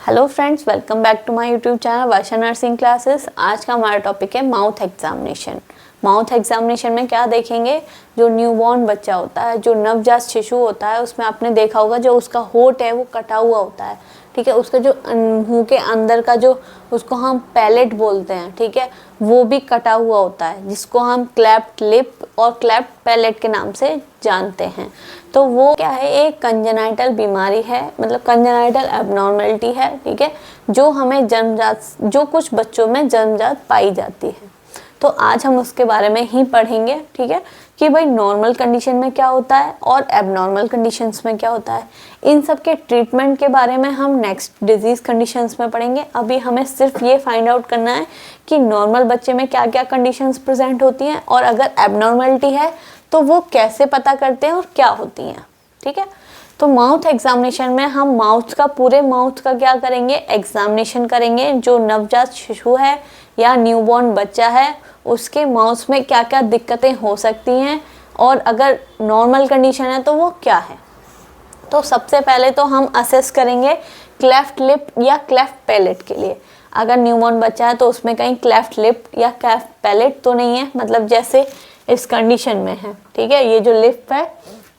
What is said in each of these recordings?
Hello friends, welcome back to my YouTube channel Varsha nursing classes. आज का हमारा topic है माउथ एग्जामिनेशन। माउथ एग्जामिनेशन में क्या देखेंगे, जो न्यूबॉर्न बच्चा होता है, जो नवजात शिशु होता है, उसमें आपने देखा होगा जो उसका होंठ है वो कटा हुआ होता है। ठीक है, उसका जो मुंह के अंदर का जो उसको हम पैलेट बोलते हैं, ठीक है, वो भी कटा हुआ होता है, जिसको हम क्लेफ्ट लिप और क्लेफ्ट पैलेट के नाम से जानते हैं। तो वो क्या है, एक कंजेनाइटल बीमारी है, मतलब कंजेनाइटल एबनॉर्मलिटी है, ठीक है, जो हमें जन्मजात, जो कुछ बच्चों में जन्मजात पाई जाती है। तो आज हम उसके बारे में ही पढ़ेंगे, ठीक है, कि भाई नॉर्मल कंडीशन में क्या होता है और एबनॉर्मल कंडीशंस में क्या होता है। इन सब के ट्रीटमेंट के बारे में हम नेक्स्ट डिजीज कंडीशंस में पढ़ेंगे। अभी हमें सिर्फ ये फाइंड आउट करना है कि नॉर्मल बच्चे में क्या क्या कंडीशंस प्रेजेंट होती हैं, और अगर एबनॉर्मलिटी है तो वो कैसे पता करते हैं और क्या होती हैं। ठीक है, तो माउथ एग्जामिनेशन में हम माउथ का, पूरे माउथ का क्या करेंगे, एग्जामिनेशन करेंगे। जो नवजात शिशु है या न्यूबॉर्न बच्चा है, उसके माउथ में क्या क्या दिक्कतें हो सकती हैं, और अगर नॉर्मल कंडीशन है तो वो क्या है। तो सबसे पहले तो हम असेस करेंगे क्लेफ्ट लिप या क्लेफ्ट पैलेट के लिए। अगर न्यूबॉर्न बच्चा है तो उसमें कहीं क्लेफ्ट लिप या क्लेफ्ट पैलेट तो नहीं है, मतलब जैसे इस कंडीशन में है। ठीक है, ये जो लिप है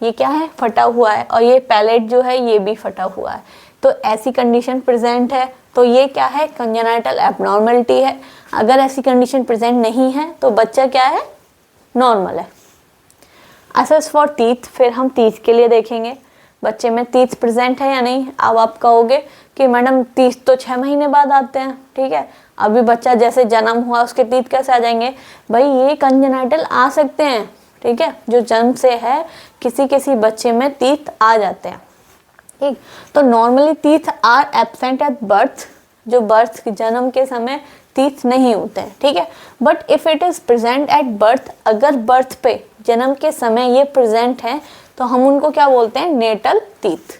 ये क्या है, फटा हुआ है, और ये पैलेट जो है ये भी फटा हुआ है। तो ऐसी कंडीशन प्रेजेंट है तो ये क्या है, कंजेनाइटल एबनॉर्मलिटी है। अगर ऐसी कंडीशन प्रेजेंट नहीं है तो बच्चा क्या है, नॉर्मल है। असेस फॉर टीथ, फिर हम टीथ के लिए देखेंगे बच्चे में टीथ प्रेजेंट है या नहीं। अब आप कहोगे कि मैडम टीथ तो 6 महीने बाद आते हैं, ठीक है, अभी बच्चा जैसे जन्म हुआ उसके टीथ कैसे आ जाएंगे। भाई ये कंजेनाइटल आ सकते हैं, ठीक है, जो जन्म से है किसी किसी बच्चे में टीथ आ जाते हैं। ठीक, तो normally teeth are absent at birth, जो बर्थ जन्म के समय टीथ नहीं होते हैं, ठीक है। But if it is present at birth, अगर बर्थ पे जन्म के समय ये प्रेजेंट है तो हम उनको क्या बोलते हैं, नेटल टीथ।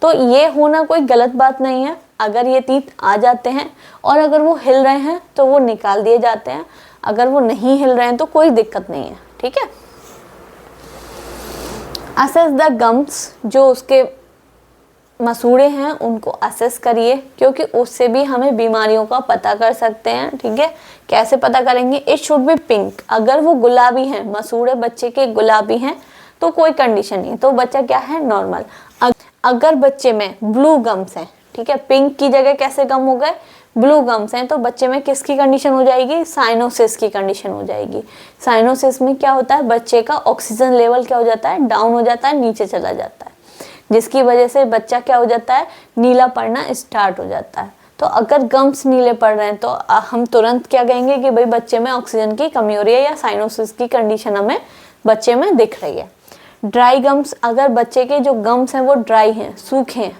तो ये होना कोई गलत बात नहीं है। अगर ये टीथ आ जाते हैं और अगर वो हिल रहे हैं तो वो निकाल दिए जाते हैं, अगर वो नहीं हिल रहे हैं तो कोई दिक्कत नहीं है। ठीक है, असेस द गम्स, जो उसके मसूड़े हैं उनको असेस करिए, क्योंकि उससे भी हमें बीमारियों का पता कर सकते हैं। ठीक है, कैसे पता करेंगे, इट शुड बी पिंक। अगर वो गुलाबी हैं, मसूड़े बच्चे के गुलाबी हैं तो कोई कंडीशन नहीं, तो बच्चा क्या है, नॉर्मल। अगर बच्चे में ब्लू गम्स हैं, ठीक है, पिंक की जगह कैसे गम हो गए, ब्लू गम्स हैं, तो बच्चे में किसकी कंडीशन हो जाएगी, साइनोसिस की कंडीशन हो जाएगी। साइनोसिस में क्या होता है, बच्चे का ऑक्सीजन लेवल क्या हो जाता है, डाउन हो जाता है, नीचे चला जाता है, जिसकी वजह से बच्चा क्या हो जाता है, नीला पड़ना स्टार्ट हो जाता है। तो अगर गम्स नीले पड़ रहे हैं तो हम तुरंत क्या कहेंगे कि भाई बच्चे में ऑक्सीजन की कमी हो रही है या साइनोसिस की कंडीशन हमें बच्चे में दिख रही है। ड्राई गम्स, अगर बच्चे के जो गम्स हैं वो ड्राई हैं, सूखे हैं,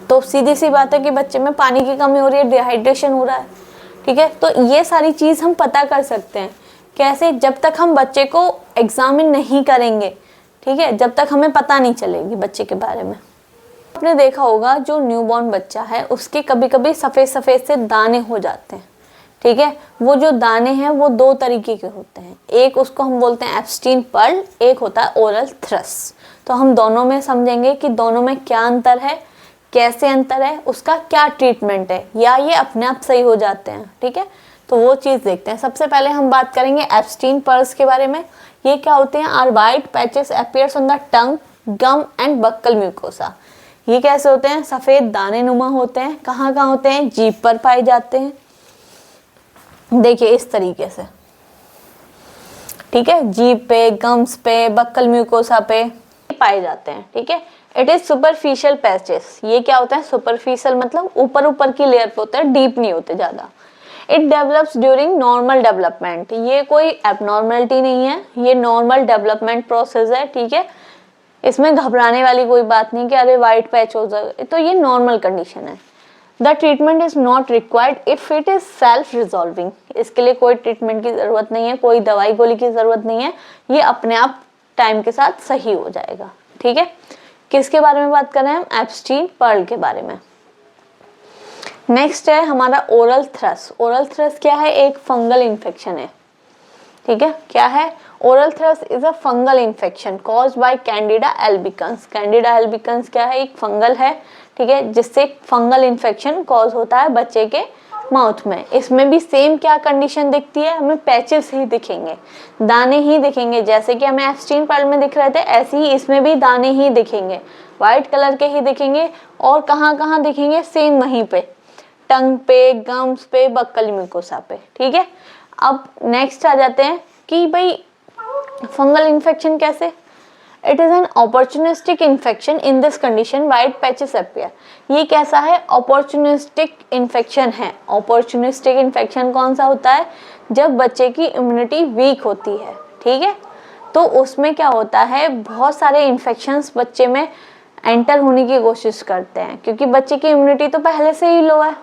तो सीधी सी बात है कि बच्चे में पानी की कमी हो रही है, डिहाइड्रेशन हो रहा है। ठीक है, तो ये सारी चीज़ हम पता कर सकते हैं। कैसे, जब तक हम बच्चे को एग्जामिन नहीं करेंगे, ठीक है, जब तक हमें पता नहीं चलेगी बच्चे के बारे में। आपने देखा होगा जो न्यूबॉर्न बच्चा है उसके कभी कभी सफ़ेद सफ़ेद से दाने हो जाते हैं। ठीक है, वो जो दाने हैं वो 2 तरीके के होते हैं, एक उसको हम बोलते हैं एब्स्टीन पर्ल, एक होता है ओरल थ्रस। तो हम दोनों में समझेंगे कि दोनों में क्या अंतर है, कैसे अंतर है, उसका क्या ट्रीटमेंट है, या ये अपने आप सही हो जाते हैं। ठीक है, तो वो चीज़ देखते हैं। सबसे पहले हम बात करेंगे एब्स्टीन पर्ल्स के बारे में। ये क्या होते हैं, are white patches appears on the tongue, gum and buccal mucosa. ये कैसे होते हैं, सफ़ेद दाने नुमा होते हैं। कहाँ कहाँ होते हैं, जीभ पर पाए जाते हैं, देखिए इस तरीके से। ठीक है, जीभ पे, गम्स पे, बक्कल म्यूकोसा पे पाए जाते हैं। ठीक है, इट इज सुपरफिशियल पैचेस। ये क्या होता है, सुपरफिशियल मतलब ऊपर ऊपर की लेयर पे होता है, डीप नहीं होते ज़्यादा। It develops during normal development, ये कोई एबनॉर्मलिटी नहीं है, ये नॉर्मल डेवलपमेंट प्रोसेस है। ठीक है, इसमें घबराने वाली कोई बात नहीं कि अरे वाइट पैच हो जाए, तो ये नॉर्मल कंडीशन है। The treatment is not required if it is self resolving, इसके लिए कोई ट्रीटमेंट की ज़रूरत नहीं है, कोई दवाई गोली की ज़रूरत नहीं है, ये अपने आप टाइम के साथ सही हो जाएगा। ठीक है, किसके बारे में बात कर रहे हैं हम, एब्स्टीन पर्ल के बारे में। नेक्स्ट है हमारा ओरल थ्रस। ओरल थ्रस क्या है, एक फंगल इन्फेक्शन है। ठीक है, क्या है, oral thrush is a fungal infection caused by Candida albicans. Candida albicans क्या है, एक फंगल है। ठीक है, जिससे फंगल इन्फेक्शन कॉज होता है बच्चे के माउथ में। इसमें भी सेम क्या कंडीशन दिखती है, हमें पैचेस ही दिखेंगे, दाने ही दिखेंगे। जैसे कि हमें एब्स्टीन पर्ल में दिख रहे थे, ऐसे ही इसमें भी दाने ही दिखेंगे, वाइट कलर के ही दिखेंगे। और कहाँ कहाँ दिखेंगे, सेम वहीं पे, टंग पे, गम्स पे, बक्कल म्यूकोसा पे, ठीक है। अब नेक्स्ट आ जाते हैं कि भाई फंगल इन्फेक्शन कैसे। It is an opportunistic infection in this condition white patches appear। ये कैसा है, opportunistic infection है। opportunistic infection कौन सा होता है, जब बच्चे की इम्यूनिटी वीक होती है, ठीक है। तो उसमें क्या होता है, बहुत सारे इन्फेक्शंस बच्चे में एंटर होने की कोशिश करते हैं, क्योंकि बच्चे की इम्यूनिटी तो पहले से ही लो है,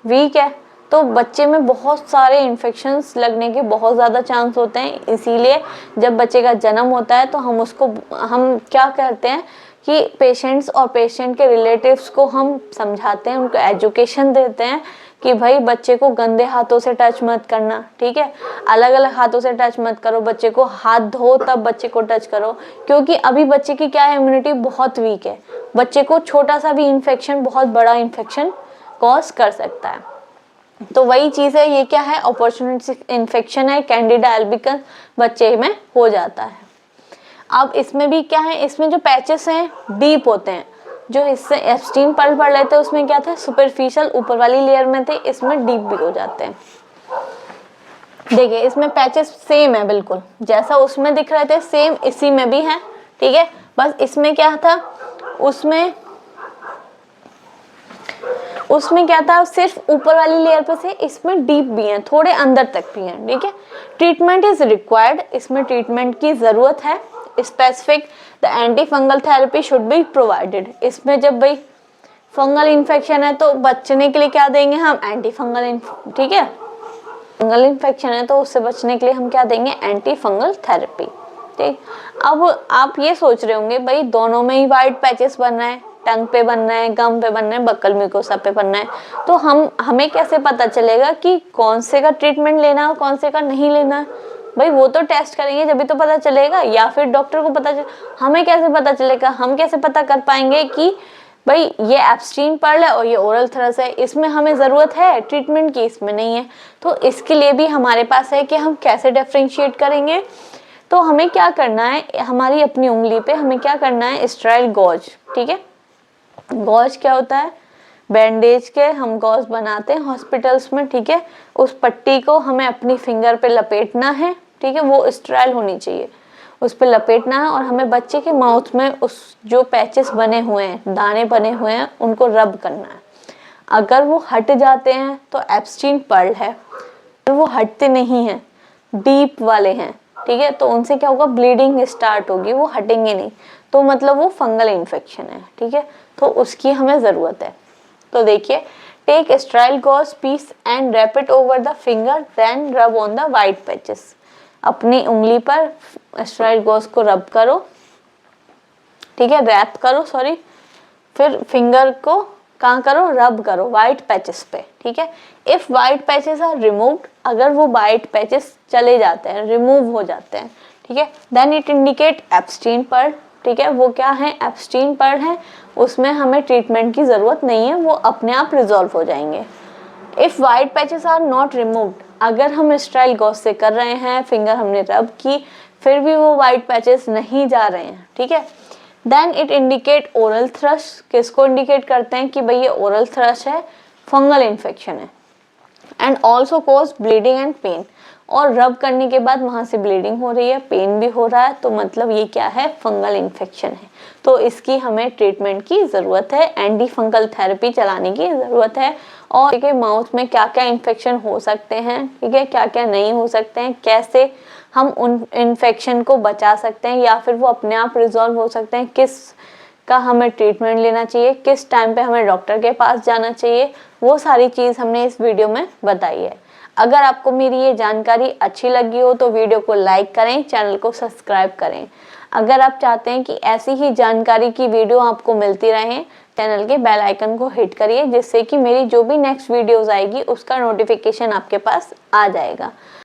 वीक है, तो बच्चे में बहुत सारे इन्फेक्शंस लगने के बहुत ज़्यादा चांस होते हैं। इसीलिए जब बच्चे का जन्म होता है तो हम क्या करते हैं कि पेशेंट्स और पेशेंट के रिलेटिव्स को हम समझाते हैं, उनको एजुकेशन देते हैं कि भाई बच्चे को गंदे हाथों से टच मत करना, ठीक है, अलग अलग हाथों से टच मत करो, बच्चे को हाथ धो तब बच्चे को टच करो, क्योंकि अभी बच्चे की क्या है, इम्यूनिटी बहुत वीक है। बच्चे को छोटा सा भी इन्फेक्शन बहुत बड़ा इन्फेक्शन कॉज कर सकता है। तो वही चीज़ है, ये क्या है, अपॉर्चुनिटी इन्फेक्शन है, कैंडिडा एल्बिकस बच्चे में हो जाता है। अब इसमें भी क्या है, इसमें जो पैचेस हैं डीप होते हैं, जो इससे एब्स्टीन पर्ल पढ़ लेते हैं उसमें क्या था, सुपरफिशियल ऊपर वाली लेयर में थे, इसमें डीप भी हो जाते हैं। देखिए इसमें पैचेस सेम है, बिल्कुल जैसा उसमें दिख रहे थे सेम इसी में भी है, ठीक है। बस इसमें क्या था, उसमें क्या था, सिर्फ ऊपर वाली लेयर पे से, इसमें डीप भी हैं, थोड़े अंदर तक भी हैं, ठीक है। ट्रीटमेंट इज रिक्वायर्ड, इसमें ट्रीटमेंट की जरूरत है। Specific the anti fungal therapy should be provided. इसमें जब भाई फंगल इन्फेक्शन है तो बचने के लिए क्या देंगे हम, एंटी फंगल, ठीक है। फंगल इन्फेक्शन है तो उससे बचने के लिए हम क्या देंगे, एंटी फंगल थेरेपी, ठीक। अब आप ये सोच रहे होंगे भाई दोनों में ही वाइट पैचेस बन रहे हैं, टंग पे बनना है, गम पे बनना है, बक्कल म्यूकोसा पे बनना है, तो हमें कैसे पता चलेगा कि कौन से का ट्रीटमेंट लेना है और कौन से का नहीं लेना है। भाई वो तो टेस्ट करेंगे जब भी तो पता चलेगा, या फिर डॉक्टर को पता हमें कैसे पता चलेगा, हम कैसे पता कर पाएंगे कि भाई ये एब्स्टीन पर्ल है और ये ओरल थ्रस है, इसमें हमें ज़रूरत है ट्रीटमेंट की, इसमें नहीं है। तो इसके लिए भी हमारे पास है कि हम कैसे डिफरेंशिएट करेंगे। तो हमें क्या करना है, हमारी अपनी उंगली पे हमें क्या करना है, स्टेराइल गॉज, ठीक है। गॉज क्या होता है, बैंडेज के हम गॉज बनाते हैं हॉस्पिटल्स में, ठीक है। उस पट्टी को हमें अपनी फिंगर पे लपेटना है, ठीक है, वो स्टेराइल होनी चाहिए, उस पे लपेटना है और हमें बच्चे के माउथ में उस जो पैचेस बने हुए हैं, दाने बने हुए हैं, उनको रब करना है। अगर वो हट जाते हैं तो एब्स्टीन पर्ल है, अगर वो हटते नहीं हैं, डीप वाले हैं, ठीक है, तो उनसे क्या होगा, ब्लीडिंग स्टार्ट होगी, वो हटेंगे नहीं, तो मतलब वो फंगल इन्फेक्शन है, ठीक है। तो उसकी हमें ज़रूरत है। तो देखिए, take sterile gauze piece and wrap it over the finger, then rub on the white patches. अपनी उंगली पर स्टेराइल गॉज को रब करो, ठीक है, रैप करो, सॉरी, फिर फिंगर को कहाँ करो, रब करो वाइट पैचेस पे, ठीक है। If white patches are removed, अगर वो वाइट पैचेस चले जाते हैं, रिमूव हो जाते हैं, ठीक है, then it indicate Epstein pearl, ठीक है, वो क्या है, एब्स्टीन पर्ल है, उसमें हमें ट्रीटमेंट की ज़रूरत नहीं है, वो अपने आप रिजॉल्व हो जाएंगे। If white patches are not removed, अगर हम स्टेराइल गॉज से कर रहे हैं, फिंगर हमने रब की, फिर भी वो वाइट पैचेस नहीं जा रहे हैं, ठीक है, then it indicate oral thrush. किसको इंडिकेट करते हैं कि भाई ये ओरल थ्रश है, फंगल इन्फेक्शन है, and also cause bleeding and pain. और रब करने के बाद वहाँ से ब्लीडिंग हो रही है, पेन भी हो रहा है, तो मतलब ये क्या है, फंगल इन्फेक्शन है। तो इसकी हमें ट्रीटमेंट की ज़रूरत है, एंटी फंगल थेरेपी चलाने की ज़रूरत है। और ठीक है, माउथ में क्या क्या इन्फेक्शन हो सकते हैं, ठीक है, क्या क्या नहीं हो सकते हैं, कैसे हम उन इन्फेक्शन को बचा सकते हैं या फिर वो अपने आप रिजॉल्व हो सकते हैं, किस का हमें ट्रीटमेंट लेना चाहिए, किस टाइम पे हमें डॉक्टर के पास जाना चाहिए, वो सारी चीज़ हमने इस वीडियो में बताई है। अगर आपको मेरी ये जानकारी अच्छी लगी हो तो वीडियो को लाइक करें, चैनल को सब्सक्राइब करें। अगर आप चाहते हैं कि ऐसी ही जानकारी की वीडियो आपको मिलती रहे, चैनल के बेल आइकन को हिट करिए, जिससे कि मेरी जो भी नेक्स्ट वीडियोस आएगी उसका नोटिफिकेशन आपके पास आ जाएगा।